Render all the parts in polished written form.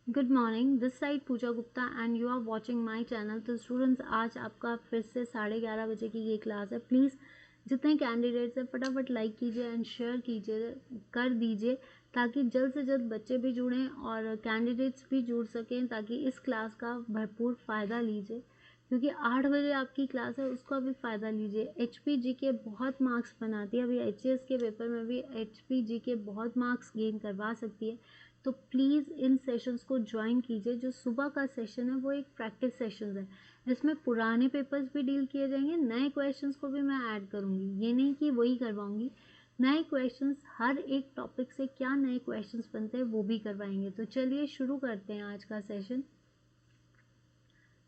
Good morning, this side Pooja Gupta and you are watching my channel. तो students, आज आपका फिर से 11:30 बजे की ये क्लास है। प्लीज़ जितने कैंडिडेट्स हैं फटाफट लाइक कीजिए एंड शेयर कीजिए कर दीजिए, ताकि जल्द से जल्द बच्चे भी जुड़ें और कैंडिडेट्स भी जुड़ सकें, ताकि इस क्लास का भरपूर फ़ायदा लीजिए, क्योंकि 8 बजे आपकी क्लास है, उसका भी फ़ायदा लीजिए। HPG के बहुत मार्क्स बनाती है, अभी HAS के पेपर में भी HPG के बहुत मार्क्स गेन करवा सकती है। तो प्लीज़ इन सेशंस को ज्वाइन कीजिए। जो सुबह का सेशन है वो एक प्रैक्टिस सेशन है, इसमें पुराने पेपर्स भी डील किए जाएंगे, नए क्वेश्चंस को भी मैं ऐड करूँगी। ये नहीं कि वही करवाऊँगी, नए क्वेश्चंस, हर एक टॉपिक से क्या नए क्वेश्चंस बनते हैं वो भी करवाएंगे। तो चलिए शुरू करते हैं आज का सेशन।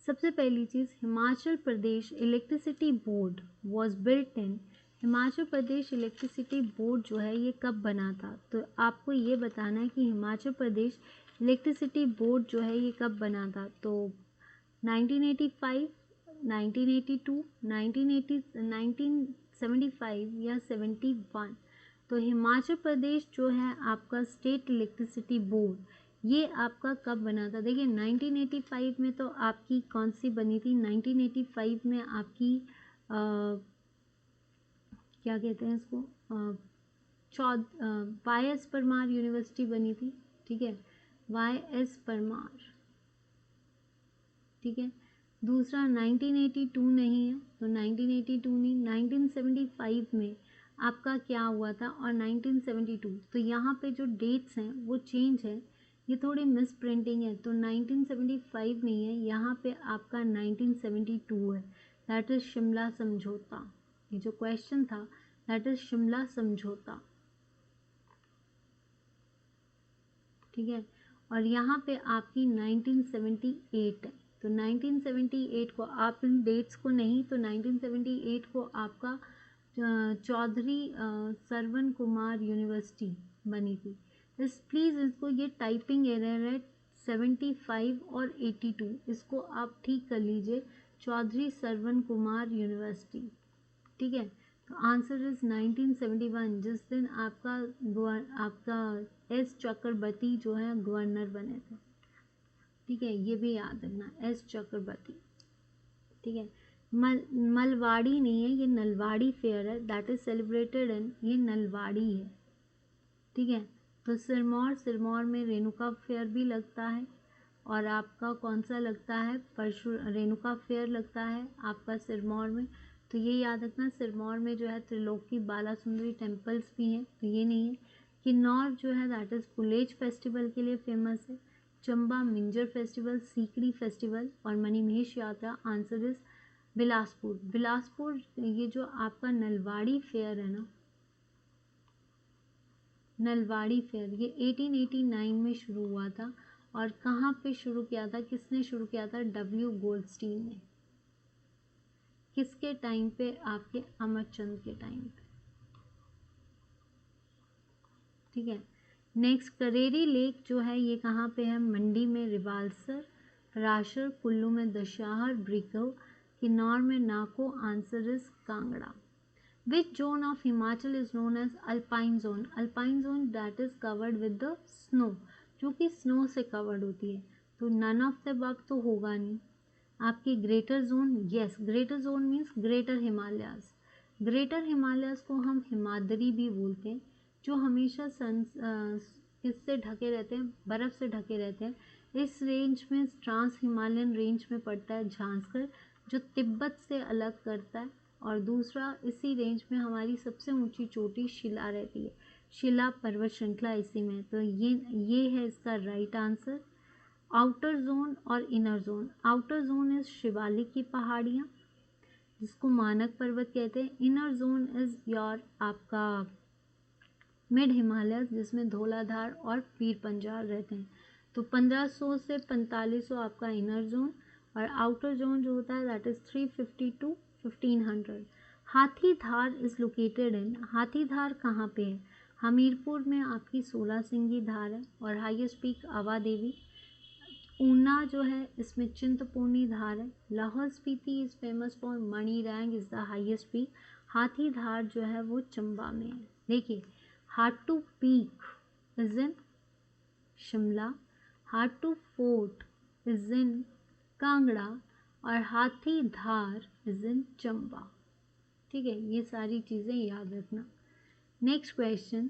सबसे पहली चीज़, Himachal Pradesh electricity board was built in. Himachal Pradesh electricity board जो है ये कब बना था? तो आपको ये बताना है कि हिमाचल प्रदेश इलेक्ट्रिसिटी बोर्ड जो है ये कब बना था। तो 1985, 1982, 1980, 1975 या 71। तो हिमाचल प्रदेश जो है आपका स्टेट इलेक्ट्रिसिटी बोर्ड, ये आपका कब बना था? देखिए 1985 में तो आपकी कौन सी बनी थी? 1985 में आपकी क्या कहते हैं इसको, YS परमार यूनिवर्सिटी बनी थी। ठीक है, YS परमार। ठीक है, दूसरा 1982 नहीं है, तो 1982 नहीं, 1975 में आपका क्या हुआ था और 1972। तो यहाँ पे जो डेट्स हैं वो चेंज है, ये थोड़ी मिस प्रिंटिंग है। तो 1975 नहीं है, यहाँ पे आपका 1972 है। दैट इज़ शिमला समझौता। ये जो क्वेश्चन था दैट इज़ शिमला समझौता। ठीक है, और यहाँ पे आपकी 1978 है। तो 1978 को आप इन डेट्स को नहीं, तो 1978 को आपका चौधरी सरवण कुमार यूनिवर्सिटी बनी थी। इस प्लीज़ इसको, ये टाइपिंग एरर है, 75 और 82 इसको आप ठीक कर लीजिए, चौधरी सरवण कुमार यूनिवर्सिटी। ठीक है, तो आंसर इज 1971, जिस दिन आपका एस चक्रवर्ती जो है गवर्नर बने थे। ठीक है, ये भी याद रखना, एस चक्रवर्ती। ठीक है, मलवाड़ी नहीं है, ये नलवाड़ी फेयर है, दैट इज सेलिब्रेटेड इन, ये नलवाड़ी है। ठीक है, तो सिरमौर में रेणुका फेयर भी लगता है, और आपका कौन सा लगता है? रेणुका फेयर लगता है आपका सिरमौर में। तो ये याद रखना, सिरमौर में जो है त्रिलोकी बाला सुंदरी टेम्पल्स भी हैं, तो ये नहीं है। किन्नौर जो है दैट इज़ पुलेज फेस्टिवल के लिए फेमस है। चंबा मिंजर फेस्टिवल, सीकरी फेस्टिवल, और मणिमहेश यात्रा। Answer is Bilaspur. बिलासपुर, ये जो आपका नलवाड़ी फेयर है ना, नलवाड़ी फेयर, ये 1889 में शुरू हुआ था। और कहाँ पे शुरू किया था, किसने शुरू किया था? W गोल्डस्टीन ने। किसके टाइम पे? आपके अमरचंद के टाइम पे। ठीक है, नेक्स्ट, करेरी लेक जो है ये कहाँ पे है? मंडी में रिवाल्सर, राशर, कुल्लू में दशहर, ब्रिको, किन्नौर में Nako. Answer is Kangra. Which zone of Himachal is known as Alpine zone? Alpine zone that is covered with the snow, जो कि स्नो से कवर्ड होती है। तो नन ऑफ द अबव तो होगा नहीं। आपकी greater zone, yes, greater zone means greater Himalayas. Greater Himalayas को हम हिमाद्री भी बोलते हैं, जो हमेशा किससे ढके रहते हैं? बर्फ़ से ढके रहते हैं। इस रेंज में ट्रांस हिमालयन रेंज में पड़ता है झांसकर, जो तिब्बत से अलग करता है। और दूसरा, इसी रेंज में हमारी सबसे ऊंची चोटी शिला रहती है, शिला पर्वत श्रृंखला इसी में। तो ये है इसका राइट आंसर। आउटर जोन और inner zone, outer zone is Shivalik की पहाड़ियाँ, जिसको मानक पर्वत कहते हैं। इनर जोन इज योर आपका मिड हिमालय, जिसमें धौलाधार और पीर पंजाल रहते हैं। तो 1500 से 4500 आपका इनर जोन, और आउटर जोन जो होता है that is 350 to 1500। Hathidhar is located in, Hathidhar कहाँ पे है? हमीरपुर में आपकी 16 सिंगी धार है, और हाईएस्ट पीक अवा देवी। ऊना जो है इसमें चिंतपूर्णी धार है। Lahaul Spiti is famous for Mani wrong is the highest peak. Hathidhar जो है वो चंबा में है। देखिए, Hatu peak is in Shimla, Hatu fort is in Kangra और हाथी धार इज इन चंबा। ठीक है, ये सारी चीज़ें याद रखना। Next question,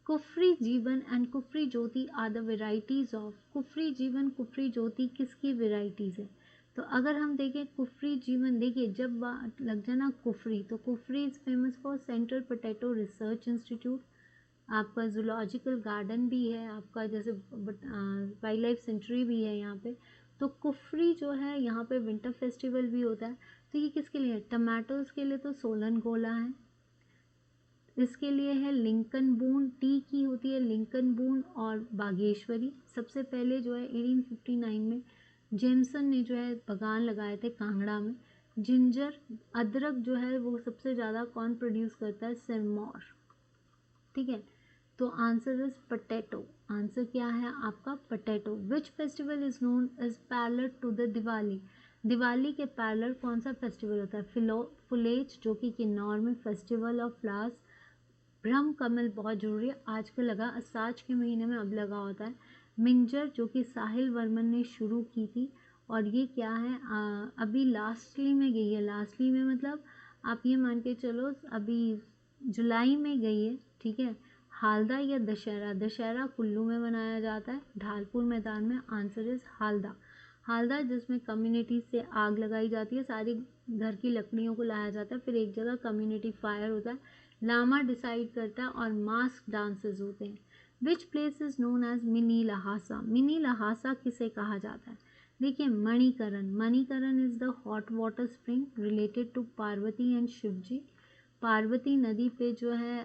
Kufri Jeevan and Kufri Jyoti are the varieties of. Kufri Jeevan Kufri ज्योति किसकी वेराइटीज है? तो अगर हम देखें कुफरी जीवन, देखिए जब बात लग जाए ना कुफरी, तो Kufri is famous for central potato research institute, आपका जूलॉजिकल गार्डन भी है, आपका जैसे वाइल्ड लाइफ सेंचुरी भी है यहाँ पे। तो कुफरी जो है यहाँ पे विंटर फेस्टिवल भी होता है। तो ये किसके लिए है? टमाटोज के लिए तो सोलन गोला है, इसके लिए है लिंकन बून, टी की होती है लिंकन बून और बागेश्वरी। सबसे पहले जो है 1859 में जेमसन ने जो है बागान लगाए थे कांगड़ा में। जिंजर अदरक जो है वो सबसे ज़्यादा कौन प्रोड्यूस करता है? सिरमौर। ठीक है, तो आंसर इज पोटैटो। आंसर क्या है आपका? Potato. Which festival is known as parallel to the Diwali. Diwali के पैरेलल कौन सा फेस्टिवल होता है? फुलेज, जो कि किन्नौर में फेस्टिवल ऑफ फ्लावर्स। ब्रह्म कमल बहुत जरूरी है, आजकल लगा, असाज के महीने में अब लगा होता है। मिंजर जो कि साहिल वर्मन ने शुरू की थी, और ये क्या है अभी लास्टली में गई है। लास्टली में मतलब आप ये मान के चलो अभी जुलाई में गई है। ठीक है, हालदा या दशहरा। दशहरा कुल्लू में मनाया जाता है, ढालपुर मैदान में। Answer is Halda. हालदा जिसमें कम्युनिटी से आग लगाई जाती है, सारी घर की लकड़ियों को लाया जाता है, फिर एक जगह कम्युनिटी फायर होता है, लामा डिसाइड करता है और मास्क डांसेस होते हैं। Which place is known as mini Lhasa. Mini Lhasa किसे कहा जाता है? देखिए Manikaran. Manikaran is the hot water spring related to Parvati and Shivji. Parvati नदी पे जो है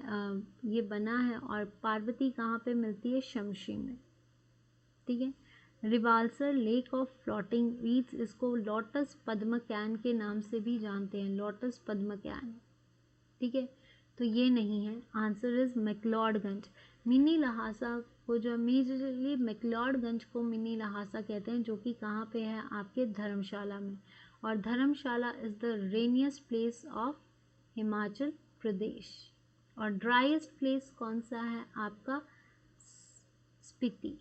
ये बना है, और पार्वती कहाँ पे मिलती है? शमशी में। ठीक है, Rewalsar lake of floating reads, इसको लोटस पद्मक्यान के नाम से भी जानते हैं, लोटस पद्मक्यान। ठीक है, तो ये नहीं है। Answer is McLeodganj. Mini Lhasa को जो मेजरली मैक्लोडगंज को मिनी लहासा कहते हैं, जो कि कहाँ पे है? आपके धर्मशाला में। और Dharamshala is the rainiest place of Himachal Pradesh. और ड्राइएस्ट प्लेस कौन सा है आपका? स्पीति।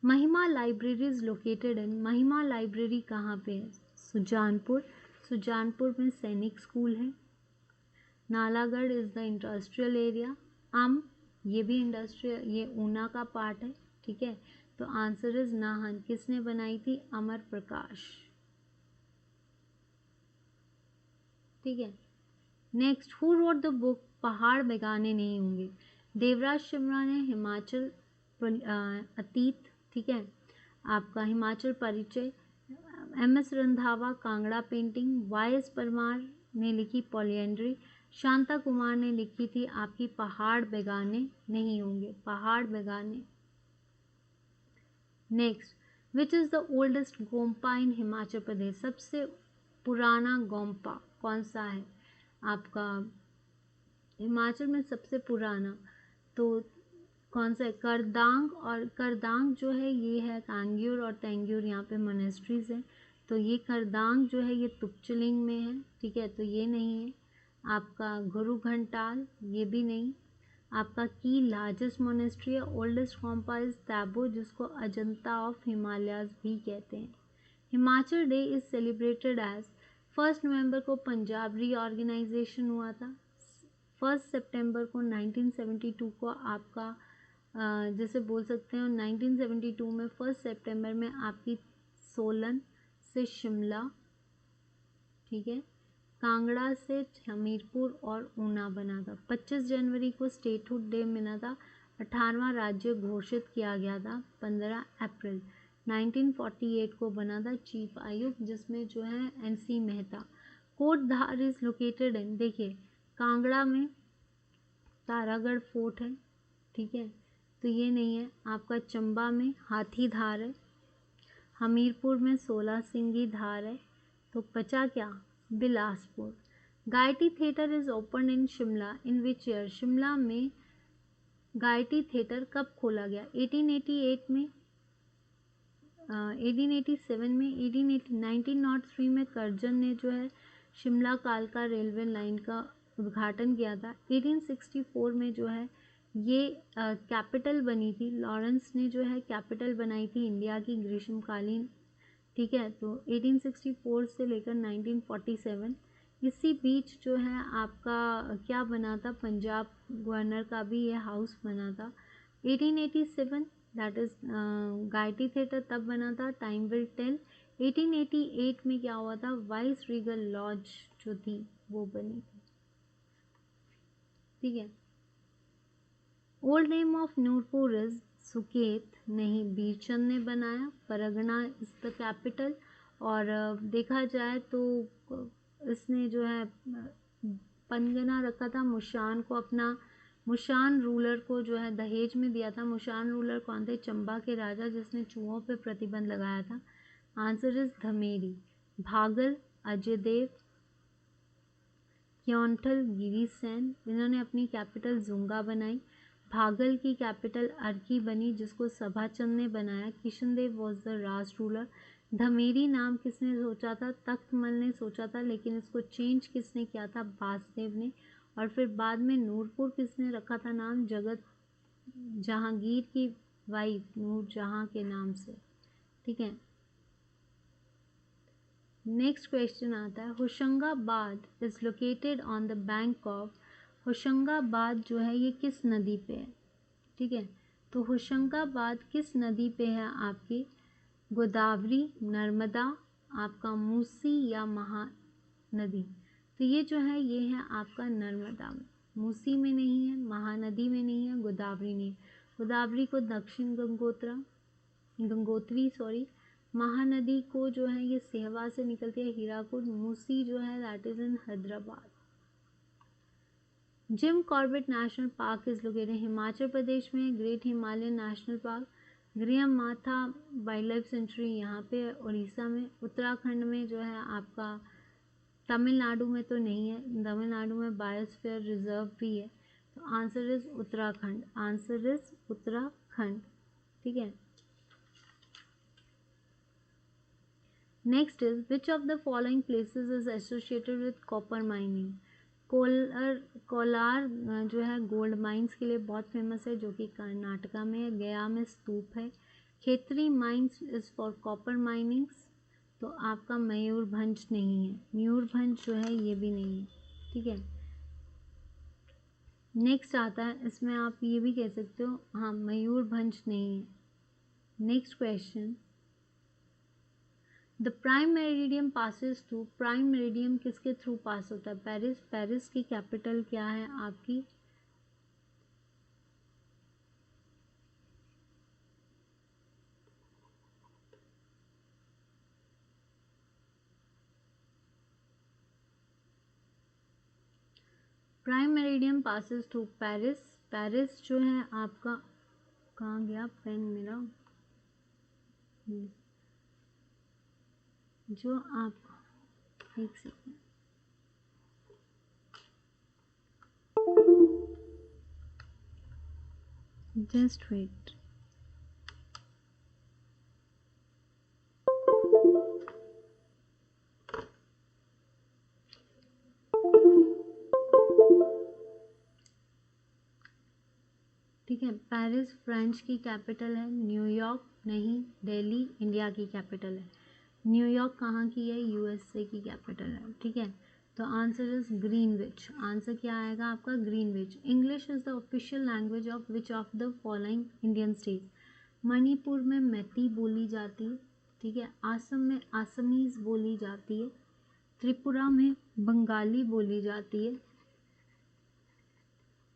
महिमा लाइब्रेरी इज लोकेटेड इन। महिमा लाइब्रेरी कहाँ पे है? सुजानपुर। सुजानपुर में सैनिक स्कूल है। Nalagarh is the industrial area. ये भी इंडस्ट्रियल, ये ऊना का पार्ट है। ठीक है, तो आंसर इज नाहन। किसने बनाई थी? अमर प्रकाश। ठीक है, next, who wrote the book पहाड़ बेगाने नहीं होंगे। देवराज शिमरा ने हिमाचल अतीत। ठीक है, आपका हिमाचल परिचय। एम.एस. रंधावा कांगड़ा पेंटिंग। वाई.एस. परमार ने लिखी पॉलिएंड्री। शांता कुमार ने लिखी थी आपकी पहाड़ बेगाने नहीं होंगे। पहाड़ बेगाने। Next, which is the oldest gompa in Himachal Pradesh. सबसे पुराना गोम्पा कौन सा है आपका हिमाचल में? सबसे पुराना तो कौन सा है? करदांग। और करदांग जो है ये है कांग्यूर और तेंग्यूर, यहाँ पे मोनेस्ट्रीज हैं। तो ये करदांग जो है ये तुपचलिंग में है। ठीक है, तो ये नहीं है। आपका गुरु घंटाल, ये भी नहीं। आपका की लार्जेस्ट मोनेस्ट्री है। ओल्डेस्ट गोम्पा इज तैबो, जिसको अजंता ऑफ हिमालयाज भी कहते हैं। Himachal day is celebrated as. 1 नवंबर को पंजाब रीऑर्गेनाइजेशन हुआ था। 1 सितंबर को 1972 को आपका जैसे बोल सकते हैं 1972 में 1 सितंबर में आपकी सोलन से शिमला, ठीक है, कांगड़ा से हमीरपुर और ऊना बना था। 25 जनवरी को स्टेटहुड डे मिला था। 18वां राज्य घोषित किया गया था 15 अप्रैल 1948 को बना था चीफ आयुक्त, जिसमें जो है NC Mehta. Kotdhar is located in, देखिए कांगड़ा में तारागढ़ फोर्ट है। ठीक है, तो ये नहीं है। आपका चंबा में हाथी धार है। हमीरपुर में 16 सिंगी धार है। तो बचा क्या? Bilaspur. Gaiety theatre is open in Shimla in which year. Shimla में गायटी थिएटर कब खोला गया? 1888 में, 1887 में, 1903 में कर्जन ने जो है शिमला कालका रेलवे लाइन का उद्घाटन किया था। 1864 में जो है ये कैपिटल बनी थी, लॉरेंस ने जो है कैपिटल बनाई थी इंडिया की ग्रीष्मकालीन, ठीक है। तो 1864 से लेकर 1947, इसी बीच जो है आपका क्या बना था, पंजाब गवर्नर का भी ये हाउस बना था। 1887 दैट इज़ गायत्री थिएटर तब बना था, टाइम विल टेल। 1888 में क्या हुआ था, वाइस रीगल लॉज जो थी वो बनी थी, ठीक है। Old name of Nurpur is Suket, नहीं बीरचंद ने बनाया। परगना इज द कैपिटल, और देखा जाए तो इसने जो है पनगना रखा था मुशान को, अपना मुशान रूलर को जो है दहेज में दिया था। मुशान रूलर कौन थे, चंबा के राजा जिसने चूहों पे प्रतिबंध लगाया था। Answer is Dhameri. भागल अजय देव, क्योंठल गिरिसेन, इन्होंने अपनी कैपिटल जुंगा बनाई। भागल की कैपिटल अर्की बनी जिसको सभाचंद ने बनाया। Kishandev was the Raj ruler. Dhameri नाम किसने सोचा था, तख्तमल ने सोचा था, लेकिन इसको चेंज किसने किया था, बासदेव ने। और फिर बाद में नूरपुर किसने रखा था नाम, जगत जहांगीर की वाइफ नूरजहां के नाम से, ठीक है। नेक्स्ट क्वेश्चन आता है, Hoshangabad is located on the bank of, Hoshangabad जो है ये किस नदी पे है, ठीक है। तो होशंगाबाद किस नदी पे है आपकी, गोदावरी, नर्मदा, आपका मूसी या महानदी। तो ये जो है ये है आपका नर्मदा में, मूसी में नहीं है, महानदी में नहीं है, गोदावरी नहीं है। गोदावरी को दक्षिण गंगोत्री महानदी को जो है ये सेहवा से निकलती है, हीराकुद। मूसी जो है that is in Hyderabad. Jim Corbett National Park is located, Himachal Pradesh में। ग्रेट हिमालयन नेशनल पार्क, ग्रियम माथा वाइल्ड लाइफ सेंचुरी यहाँ पे उड़ीसा में। उत्तराखंड में जो है आपका, तमिलनाडु में तो नहीं है, तमिलनाडु में बायोस्फीयर रिजर्व भी है। तो answer is Uttarakhand, answer is Uttarakhand, ठीक है। Next is which of the following places is associated with copper mining. Kolar जो है गोल्ड माइंस के लिए बहुत फेमस है, जो कि कर्नाटका में है। गया में स्तूप है। Khetri mines is for copper minings, तो आपका मयूरभंज नहीं है, मयूरभंज जो है ये भी नहीं है, ठीक है। नेक्स्ट आता है, इसमें आप ये भी कह सकते हो, हाँ मयूरभंज नहीं है। Next question, the prime meridiem passes through, prime meridiem किसके थ्रू पास होता है, पेरिस। पेरिस की कैपिटल क्या है आपकी, prime meridiem passes through Paris. Paris जो है आपका, कहाँ गया पेन मेरा, जो आप, एक सेकेंड, जस्ट वेट। ठीक है, पेरिस फ्रेंच की कैपिटल है। न्यूयॉर्क नहीं, दिल्ली इंडिया की कैपिटल है। न्यूयॉर्क कहाँ की है, यूएसए की कैपिटल है, ठीक है। तो आंसर इज ग्रीनविच, आंसर क्या आएगा आपका, Greenwich. English is the official language of which of the following Indian state. Manipur में मैती बोली जाती है, ठीक है। आसम में आसमीज बोली जाती है। त्रिपुरा में बंगाली बोली जाती है।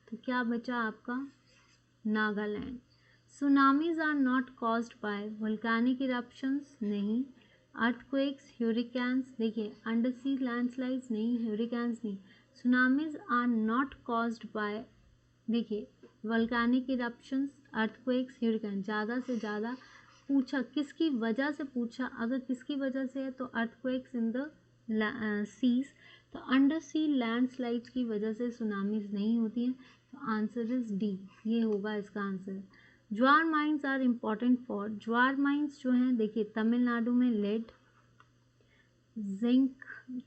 तो क्या बचा आपका, Nagaland. Tsunamis are not caused by volcanic eruptions, नहीं। अर्थक्वेक्स, ह्यूरिकेन्स, देखिए अंडर सी लैंडस्लाइड्स नहीं, ह्यूरिकेन्स नहीं। Tsunamis are not caused by, देखिए वोल्केनिक इरप्शंस, अर्थक्वेक्स, ह्यूरिकेन। ज़्यादा से ज़्यादा पूछा किसकी वजह से, पूछा अगर किसकी वजह से है तो अर्थक्वेक्स इन द सीज। तो अंडर सी लैंडस्लाइड्स की वजह से सुनामीज नहीं होती हैं। तो आंसर इज डी, ये होगा इसका answer. Zawar mines are important for, Zawar mines जो हैं देखिए तमिलनाडु में लेड, जिंक,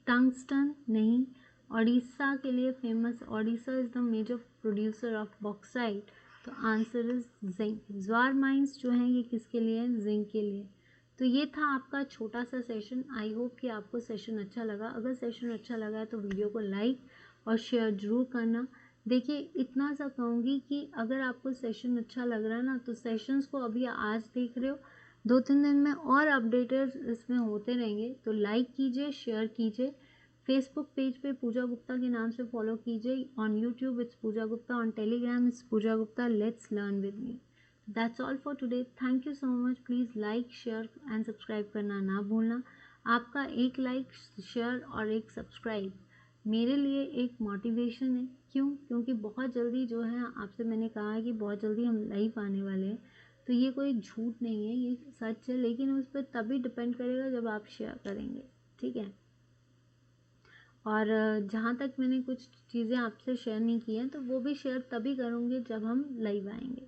टंगस्टन नहीं, ओडिशा के लिए famous, Odisha is the major producer of bauxite, तो answer is zinc. Zawar mines जो हैं ये किसके लिए हैं, जिंक के लिए। तो ये था आपका छोटा सा सेशन। आई होप कि आपको सेशन अच्छा लगा। अगर सेशन अच्छा लगा है तो वीडियो को लाइक और शेयर जरूर करना। देखिए इतना सा कहूँगी कि अगर आपको सेशन अच्छा लग रहा है ना, तो सेशंस को अभी आज देख रहे हो, 2-3 दिन में और अपडेटेड इसमें होते रहेंगे, तो लाइक कीजिए, शेयर कीजिए। फेसबुक पेज पे पूजा गुप्ता के नाम से फॉलो कीजिए। On YouTube it's Pooja Gupta, on Telegram it's Pooja Gupta. Let's learn with me. That's all for today. Thank you so much. Please like, share and subscribe करना ना भूलना। आपका एक लाइक, शेयर और एक सब्सक्राइब मेरे लिए एक मोटिवेशन है। क्यों? क्योंकि बहुत जल्दी जो है, आपसे मैंने कहा है कि बहुत जल्दी हम लाइव आने वाले हैं, तो ये कोई झूठ नहीं है, ये सच है। लेकिन उस पर तभी डिपेंड करेगा जब आप शेयर करेंगे, ठीक है। और जहाँ तक मैंने कुछ चीज़ें आपसे शेयर नहीं की हैं, तो वो भी शेयर तभी करूँगी जब हम लाइव आएंगे।